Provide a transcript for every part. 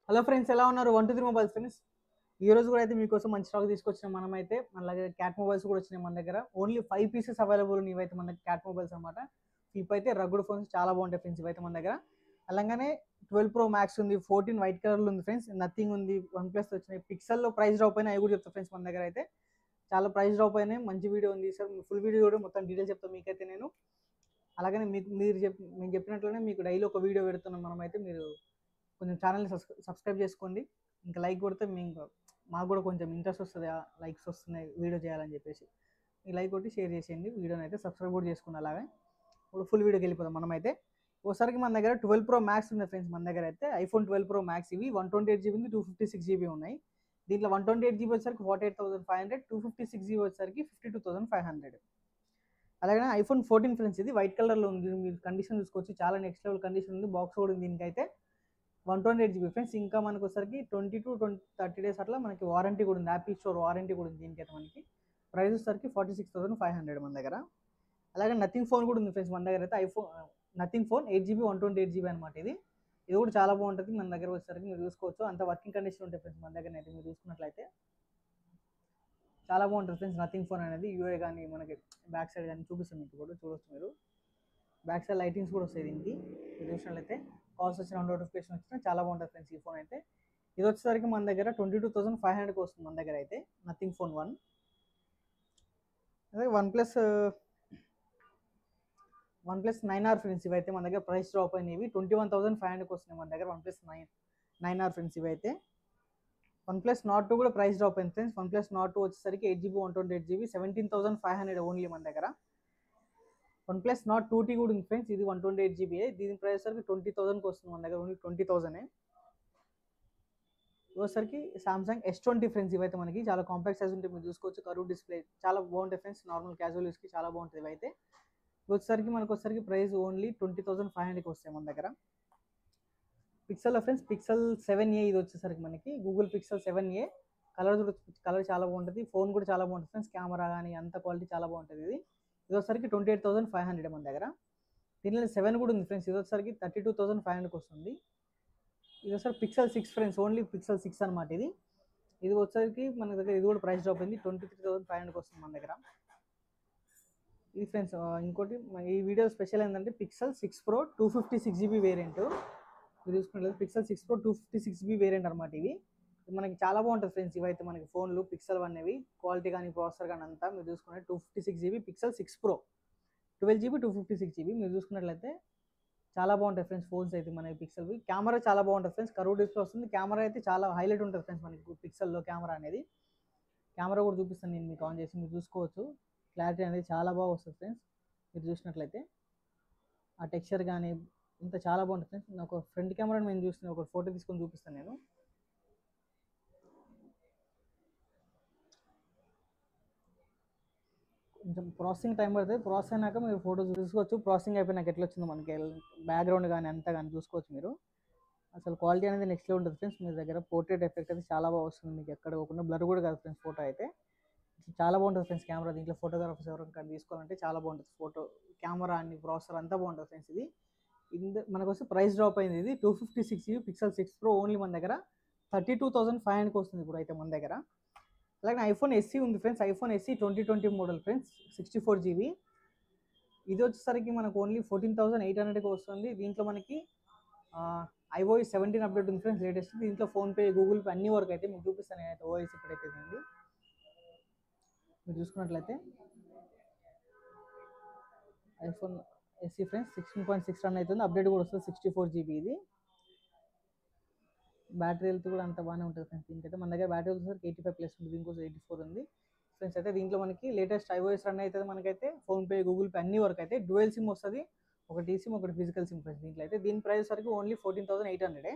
Hello friends, ఎలా ఉన్నారు? 123 mobiles friends. ఈ రోజు కూడా అయితే మీకోసం మంచి స్టాక్ తీసుకొచ్చినాం. మనమైతే మన దగ్గర క్యాట్ మొబైల్స్ కూడా వచ్చినాయి. మన దగ్గర ఓన్లీ 5 పీసెస్ అవైలబుల్ ఉన్నాయి. ఇవైతే మన దగ్గర క్యాట్ మొబైల్స్ అనమాట. ఫ్లిప్ అయితే రగ్గుడ్ ఫోన్స్ చాలా బాగుంటాయి ఫ్రెండ్స్. ఇవైతే మన దగ్గర అలాగే 12 ప్రో మ్యాక్స్ ఉంది, 14 వైట్ కలర్లో ఉంది ఫ్రెండ్స్, నథింగ్ ఉంది, వన్ ప్లస్ వచ్చినాయి. పిక్సెల్లో ప్రైస్ డ్రాప్ అయినా అవి కూడా చెప్తాను ఫ్రెండ్స్. మన దగ్గర అయితే చాలా ప్రైస్ డ్రాప్ అయినాయి. మంచి వీడియో ఉంది సార్, ఫుల్ వీడియో కూడా మొత్తం డీటెయిల్స్ చెప్తాను మీకైతే నేను. అలాగనే మేము చెప్పినట్లనే మీకు డైలీ ఒక వీడియో పెడుతున్నాం. మనమైతే మీరు కొంచెం ఛానల్ని సబ్స్క్రైబ్ చేసుకోండి. ఇంకా లైక్ కొడితే మీకు మాకు కూడా కొంచెం ఇంట్రెస్ట్ వస్తుంది, లైక్స్ వస్తున్నాయి వీడియో చేయాలని చెప్పేసి. ఈ లైక్ కొట్టి షేర్ చేసేయండి, వీడియోని అయితే సబ్స్క్రైబ్ కూడా చేసుకుని. అలాగే ఇప్పుడు ఫుల్ వీడియోకి వెళ్ళిపోదాం. మనమైతే ఒకసారికి మన దగ్గర 12 ప్రో మ్యాక్స్ ఉంది ఫ్రెండ్స్. మన దగ్గర అయితే ఐఫోన్ 12 ప్రో మ్యాక్స్ ఇవి 128 GB ఉంది, 256 GB ఉన్నాయి. దీంట్లో 128 GB వచ్చేసరికి 48,500, 256 GB వచ్చేసరికి 52,500. అలాగే ఐఫోన్ 14 ఫ్రెండ్స్, ఇది వైట్ కలర్లో ఉంది. మీరు కండిషన్ చూసుకోవచ్చు, చాలా నెక్స్ట్ లెవెల్ కండిషన్ ఉంది. బాక్స్ కూడా ఉంది దీనికైతే. 128 GB ఫ్రెండ్స్. ఇంకా మనకు వచ్చేసరికి 20 to 30 days అట్లా మనకి వారంటీ కూడా ఉంది, యాపిల్ స్టోర్ వారంటీ కూడా ఉంది దీనికైతే. మనకి ప్రైస్ వచ్చేసరికి 46,500 మన దగ్గర. అలాగే నథింగ్ ఫోన్ కూడా ఉంది ఫ్రెండ్స్ మన దగ్గర అయితే. IPhone nothing phone 8 GB 128 GB అనమాట. ఇది కూడా చాలా బాగుంటుంది మన దగ్గర వచ్చేసరికి. మీరు చూసుకోవచ్చు, అంత వర్కింగ్ కండిషన్ ఉంటాయి ఫ్రెండ్స్ మన దగ్గర అయితే. మీరు చూసుకున్నట్లయితే చాలా బాగుంటుంది ఫ్రెండ్స్ నథింగ్ ఫోన్ అనేది. యూఐ కానీ మనకి బ్యాక్ సైడ్ కానీ చూపిస్తాను మీకు కూడా, చూడవచ్చు మీరు. బ్యాక్ సైడ్ లైటింగ్స్ కూడా వస్తాయి దీనికి. మీరు చూసినట్లయితే కాల్స్ వచ్చిన, నోటిఫికేషన్ వచ్చినా చాలా బాగుంటుంది ఫ్రెండ్స్ ఈ ఫోన్ అయితే. ఇది వచ్చేసరికి మన దగ్గర 22,500కి వస్తుంది మన దగ్గర అయితే నథింగ్ ఫోన్ 1. అదే వన్ ప్లస్ 9R ఫ్రెండ్స్. ఇవైతే మన దగ్గర ప్రైస్ డ్రాప్ అయినవి 21,500కి వస్తున్నాయి మన దగ్గర. వన్ ప్లస్ 9R ఫ్రెండ్స్ ఇవైతే. వన్ ప్లస్ నాట్ 2 కూడా ప్రైస్ డ్రాప్ అయింది ఫ్రెండ్స్. వన్ ప్లస్ నాట్ 2 వచ్చేసరికి 8 GB 128 GB 17,500 ఓన్లీ మన దగ్గర. వన్ ప్లస్ నాట్ 2T కూడా ఉంది ఫ్రెండ్స్, ఇది 128 GB. దీని ప్రైస్ సరికి 20,000కి వస్తుంది మన దగ్గర, ఓన్లీ 20,000. వచ్చేసరికి సామ్సంగ్ S20 ఫ్రెండ్స్. ఇవైతే మనకి చాలా కాంపాక్ట్ సైజ్ ఉంటుంది, మీరు చూసుకోవచ్చు. కర్వ్ డిస్ప్లే చాలా బాగుంటాయి ఫ్రెండ్స్. నార్మల్ క్యాజువల్ యూస్కి చాలా బాగుంటుంది ఇవైతే. వచ్చేసరికి మనకు వచ్చేసరికి ప్రైస్ ఓన్లీ 20,500కి వస్తాయి మన దగ్గర. పిక్సెల్లో ఫ్రెండ్స్ పిక్సెల్ 7a ఇది వచ్చేసరికి మనకి గూగుల్ పిక్సెల్ 7a. కలర్ చాలా బాగుంటుంది, ఫోన్ కూడా చాలా బాగుంటుంది ఫ్రెండ్స్. కెమెరా కానీ అంత క్వాలిటీ చాలా బాగుంటుంది. ఇది వచ్చేసరికి 28,500 మన దగ్గర. దీనిలో 7 కూడా ఉంది ఫ్రెండ్స్. ఇది వచ్చేసరికి 32,500కి వస్తుంది. ఇది వచ్చేసరికి పిక్సెల్ 6 ఫ్రెండ్స్, ఓన్లీ పిక్సెల్ 6 అనమాట ఇది. ఇది వచ్చేసరికి మన దగ్గర ఇది కూడా ప్రైస్ డ్రాప్ అయింది, 23,500కి వస్తుంది మన దగ్గర. ఇది ఫ్రెండ్స్ ఇంకోటి ఈ వీడియో స్పెషల్ ఏంటంటే పిక్సెల్ 6 ప్రో 256 GB వేరియంట్. మీరు చూసుకున్నట్లయితే పిక్సెల్ 6 ప్రో 256 GB వేరియంట్ అనమాట. ఇవి మనకి చాలా బాగుంటుంది ఫ్రెండ్స్. ఇవైతే మనకి ఫోన్లు పిక్సెల్ అనేవి క్వాలిటీ కానీ ప్రాసెసర్ కానీ అంతా మీరు చూసుకున్నట్టు 256 GB pixel 6 pro 12 GB 256 GB మీరు చూసుకున్నట్లయితే చాలా బాగుంటాయి ఫ్రెండ్స్ ఫోన్స్ అయితే మనకి. పిక్సెల్వి కెమెరా చాలా బాగుంటుంది ఫ్రెండ్స్, కర్వ్ డిస్ప్లే వస్తుంది. కెమెరా అయితే చాలా హైలైట్ ఉంటుంది ఫ్రెండ్స్ మనకి పిక్సెల్లో కెమెరా అనేది. కెమెరా కూడా చూపిస్తాను నేను మీకు ఆన్ చేసి, మీరు చూసుకోవచ్చు. క్లారిటీ అనేది చాలా బాగా వస్తుంది ఫ్రెండ్స్. మీరు చూసినట్లయితే ఆ టెక్స్చర్ కానీ ఇంత చాలా బాగుంటుంది ఫ్రెండ్స్. నాకు ఫ్రంట్ కెమెరాని నేను చూస్తున్నాను, ఒక ఫోటో తీసుకొని చూపిస్తాను నేను. కొంచెం ప్రాసెసింగ్ టైం పడుతుంది, ప్రాసెస్ అయినాక మీరు ఫోటో చూసుకోవచ్చు. ప్రాసెసింగ్ అయిపోయినాక ఎట్లా వచ్చిందో మనకి బ్యాక్గ్రౌండ్ కానీ అంతా కానీ చూసుకోవచ్చు మీరు. అసలు క్వాలిటీ అనేది నెక్స్ట్ లెవెల్ ఉంటుంది ఫ్రెండ్స్. మీ దగ్గర పోర్ట్రేట్ ఎఫెక్ట్ అయితే చాలా బాగా వస్తుంది మీకు, ఎక్కడ పోకుండా బ్లర్ కూడా కాదు ఫ్రెండ్స్. ఫోటో అయితే చాలా బాగుంటుంది ఫ్రెండ్స్ కెమెరా. దీంట్లో ఫోటోగ్రాఫర్స్ ఎవరైనా తీసుకోవాలంటే చాలా బాగుంటుంది ఫోటో కెమెరా అన్ని ప్రాసెసర్ అంతా బాగుంటుంది ఫ్రెండ్స్. ఇది మనకు వస్తే ప్రైస్ డ్రాప్ అయింది. ఇది 256 GB పిక్సెల్ 6 ప్రో ఓన్లీ మన దగ్గర 32,500కి వస్తుంది ఇప్పుడు అయితే మన దగ్గర. అలాగే ఐఫోన్ SE ఉంది friends. IPhone SE 2020 model friends, 64 GB. ఇది వచ్చేసరికి మనకు ఓన్లీ 14,800కి వస్తుంది. దీంట్లో మనకి iOS 17 అప్డేట్ ఉంది ఫ్రెండ్స్, లేటెస్ట్. దీంట్లో ఫోన్పే, గూగుల్ పే అన్ని వరకు అయితే మీకు చూపిస్తాను నేనైతే. ఓఎస్ ఇప్పుడైతే ఉంది మీరు చూసుకున్నట్లయితే ఐఫోన్ SE ఫ్రెండ్స్ 16.6 రన్ అవుతుంది, అప్డేట్ కూడా వస్తుంది. 64 GB ఇది. బ్యాటరీ హెల్త్ కూడా అంత బాగానే ఉంటుంది ఫ్రెండ్స్. దీనికైతే మన దగ్గర బ్యాటరీ వచ్చేసరికి 85+ ఉంది, దీనికోసం 84 ఉంది ఫ్రెండ్స్. అయితే దీంట్లో మనకి లేటెస్ట్ iOS రన్ అవుతుంది మనకైతే. ఫోన్పే, గూగుల్ పే అన్ని వరకు అయితే. డ్యూయల్ సిమ్ వస్తుంది, ఒకటి సిమ్ ఒకటి ఫిజికల్ సిమ్ ఫ్రెండ్స్. దీంట్లో అయితే దీని ప్రైస్ వరకు ఓన్లీ 14,800.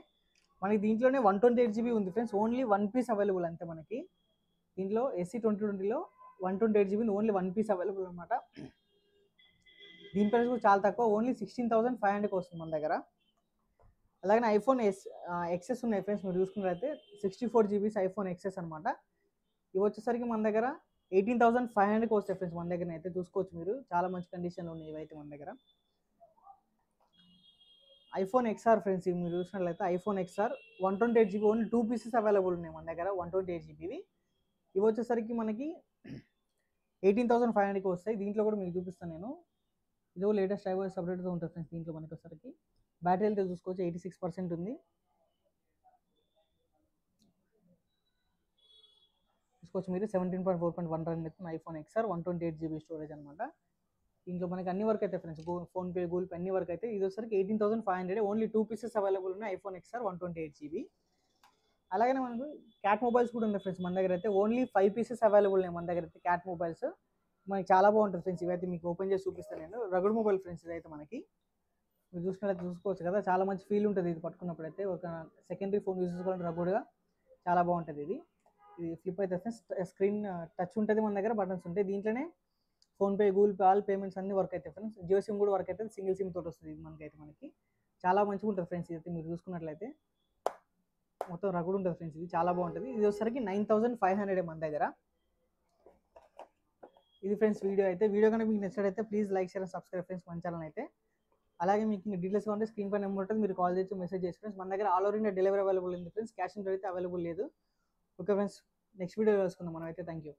మనకి దీంట్లోనే 128 GB ఉంది ఫ్రెండ్స్, ఓన్లీ 1 పీస్ అవైలబుల్ అంతే మనకి. దీంట్లో SE 2020లో 128 GB ఓన్లీ 1 పీస్ అవైలబుల్ అనమాట. దీని ప్రైస్ కూడా చాలా తక్కువ, ఓన్లీ 16,500కి వస్తుంది మన దగ్గర. అలాగే ఐఫోన్ XS ఉన్నాయి ఫ్రెండ్స్, మీరు చూసుకున్నట్లయితే 64 GB ఐఫోన్ XS అనమాట. ఇవి వచ్చేసరికి మన దగ్గర 18,500కి వస్తాయి ఫ్రెండ్స్ మన దగ్గర అయితే. చూసుకోవచ్చు మీరు, చాలా మంచి కండిషన్లో ఉన్నాయి ఇవైతే మన దగ్గర. ఐఫోన్ ఎక్స్ఆర్ ఫ్రెండ్స్, ఇవి మీరు చూసినట్లయితే iPhone XR 128 GB, only 2 pieces available ఉన్నాయి మన దగ్గర 128 GB. ఇవి వచ్చేసరికి మనకి 18,500కి వస్తాయి. దీంట్లో కూడా మీకు చూపిస్తాను నేను. ఇదో లేటెస్ట్ ఐఓఎస్ సపరేట్గా ఉంటుంది ఫ్రెండ్స్. దీంట్లో మనకి వచ్చేసరికి బ్యాటరీ హెల్త్ చూసుకోవచ్చు 86% ఉంది. చూసుకోవచ్చు మీరు 17.4.1 రన్ అవుతుంది ఐఫోన్ ఎక్స్ఆర్ 128 GB స్టోరేజ్ అనమాట. దీంట్లో మనకి అన్ని వరకు అయితే ఫ్రెండ్స్, ఫోన్పే గూగుల్ పే అన్ని వరకు అయితే. ఇది వచ్చరికి 18,500, ఓన్లీ 2 పీసెస్ అవైలబుల్ ఉన్నాయి ఐఫోన్ ఎక్స్ఆర్ 128 GB. అలాగే మనకు క్యాట్ మొబైల్స్ కూడా ఉన్నాయి ఫ్రెండ్స్ మన దగ్గర అయితే. ఓన్లీ 5 పీసెస్ అవైలబుల్ ఉన్నాయి మన దగ్గర అయితే క్యాట్ మొబైల్స్. మనకి చాలా బాగుంటుంది ఫ్రెండ్స్. ఇవైతే మీకు ఓపెన్ చేసి చూపిస్తాను నేను. రగుడ్ మొబైల్ ఫ్రెండ్స్ ఇదైతే మనకి. మీరు చూసుకున్నట్లయితే చూసుకోవచ్చు కదా, చాలా మంచి ఫీల్ ఉంటుంది ఇది పట్టుకున్నప్పుడు అయితే. ఒక సెకండరీ ఫోన్ యూజ్ చేసుకోవాలంటే రగుడ్గా చాలా బాగుంటుంది ఇది. ఇది ఫ్లిప్ అయితే ఫ్రెండ్స్, స్క్రీన్ టచ్ ఉంటుంది మన దగ్గర, బటన్స్ ఉంటాయి. దీంట్లోనే PhonePe Google pay all payments అన్ని వర్క్ అవుతాయి ఫ్రెండ్స్. జియో సిమ్ కూడా వర్క్ అవుతుంది, సింగిల్ సిమ్ తోటి వస్తుంది ఇది మనకైతే. మనకి చాలా మంచిగా ఉంటుంది ఫ్రెండ్స్ ఇదైతే. మీరు చూసుకున్నట్లయితే మొత్తం రగుడు ఉంటుంది ఫ్రెండ్స్. ఇది చాలా బాగుంటుంది. ఇది వచ్చేసరికి 9,500 మన దగ్గర. ఇది ఫ్రెండ్స్ వీడియో అయితే. వీడియో కనుక మీకు నచ్చినట్లయితే please like, share and subscribe friends మన ఛానల్ అయితే. అలాగే మీకు డీటెయిల్స్ కావాలంటే స్క్రీన్ పై నెంబర్ ఉంటుంది, మీరు కాల్ చేసి మెసేజ్ చేసి ఫ్రెండ్స్. మన దగ్గర all over India delivery available ఉంది ఫ్రెండ్స్. క్యాష్ ఆన్ డెలివరీ అయితే అవైలబుల్ లేదు. ఓకే ఫ్రెండ్స్, నెక్స్ట్ వీడియో కలుసుకుందాం మనం అయితే. Thank you.